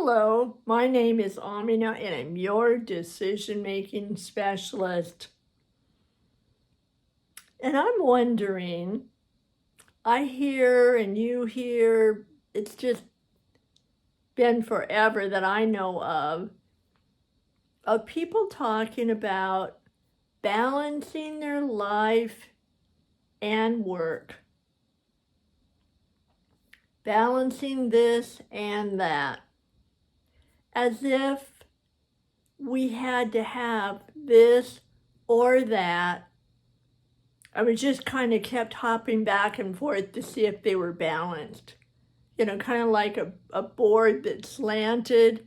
Hello, my name is Amina and I'm your decision-making specialist. And I'm wondering, I hear and you hear, it's just been forever that I know of people talking about balancing their life and work. Balancing this and that. As if we had to have this or that. I was just kind of kept hopping back and forth to see if they were balanced. You know, kind of like a board that's slanted.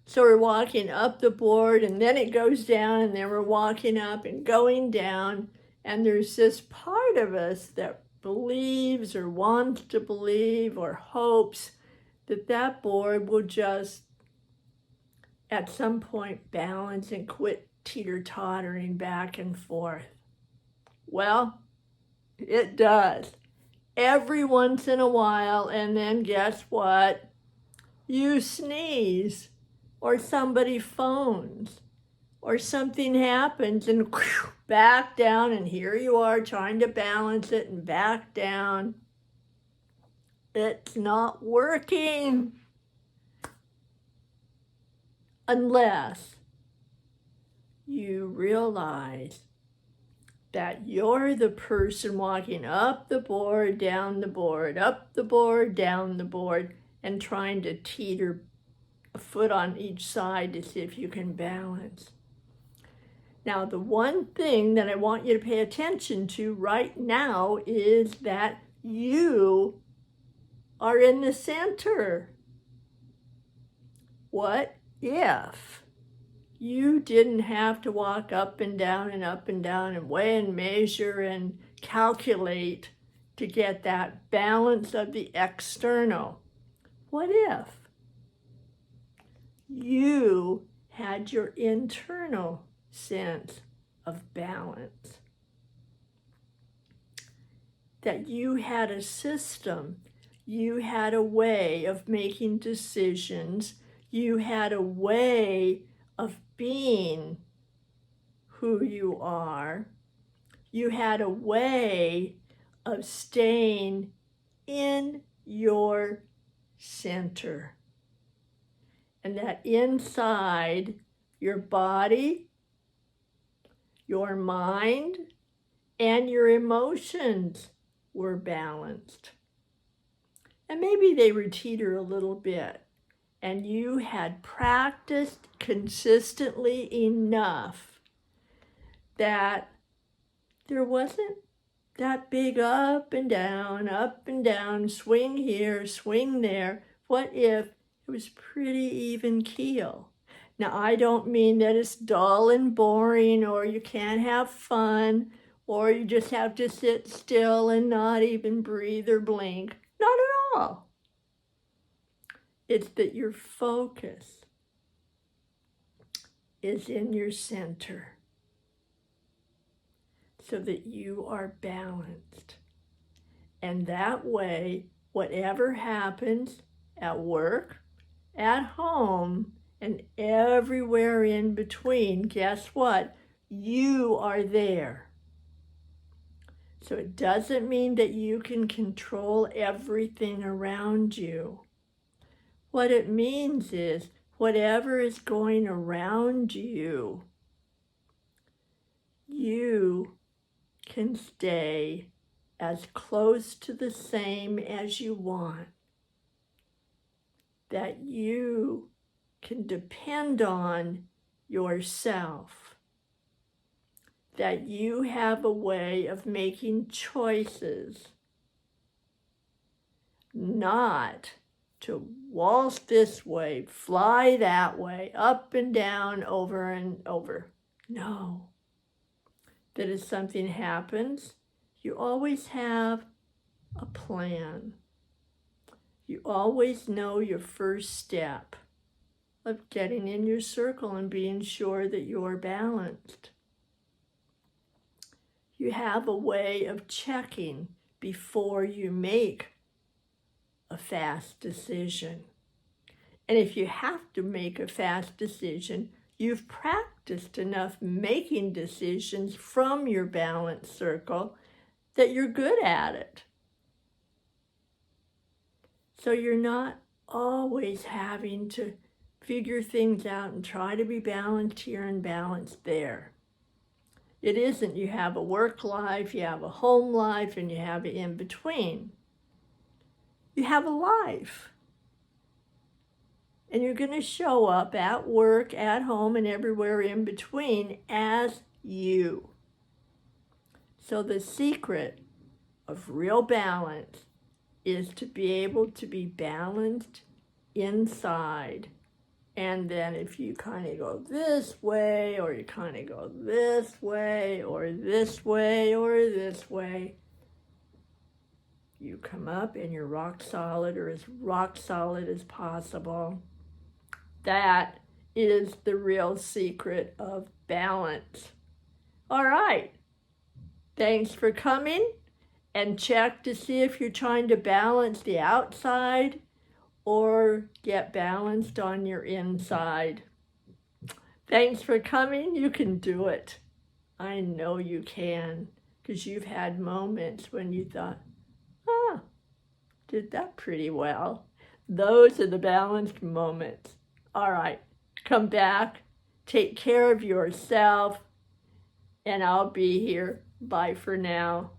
So we're walking up the board and then it goes down and then we're walking up and going down. And there's this part of us that believes or wants to believe or hopes that that board will just at some point balance and quit teeter-tottering back and forth. Well, it does. Every once in a while, and then guess what? You sneeze, or somebody phones, or something happens, and whew, back down, and here you are trying to balance it and back down. It's not working. Unless you realize that you're the person walking up the board, down the board, up the board, down the board, and trying to teeter a foot on each side to see if you can balance. Now, the one thing that I want you to pay attention to right now is that you are in the center. What if you didn't have to walk up and down and weigh and measure and calculate to get that balance of the external? What if you had your internal sense of balance? That you had a system, you had a way of making decisions, you had a way of being who you are. You had a way of staying in your center. And that inside your body, your mind, and your emotions were balanced. And maybe they would teeter a little bit. And you had practiced consistently enough that there wasn't that big up and down, swing here, swing there. What if it was pretty even keel? Now, I don't mean that it's dull and boring, or you can't have fun, or you just have to sit still and not even breathe or blink. Not at all. It's that your focus is in your center so that you are balanced. And that way, whatever happens at work, at home, and everywhere in between, guess what? You are there. So it doesn't mean that you can control everything around you. What it means is whatever is going around you, you can stay as close to the same as you want. That you can depend on yourself. That you have a way of making choices, not to waltz this way, fly that way, up and down, over and over. No. That if something happens, you always have a plan. You always know your first step of getting in your circle and being sure that you're balanced. You have a way of checking before you make a fast decision. And if you have to make a fast decision, you've practiced enough making decisions from your balance circle that you're good at it. So you're not always having to figure things out and try to be balanced here and balanced there. It isn't you have a work life, you have a home life, and you have an in-between. You have a life. And you're going to show up at work, at home, and everywhere in between as you. So the secret of real balance is to be able to be balanced inside. And then if you kind of go this way, or you kind of go this way, or this way, or this way, you come up and you're rock solid, or as rock solid as possible. That is the real secret of balance. All right. Thanks for coming. And check to see if you're trying to balance the outside or get balanced on your inside. Thanks for coming. You can do it. I know you can, because you've had moments when you thought, did that pretty well. Those are the balanced moments. All right, come back, take care of yourself, and I'll be here. Bye for now.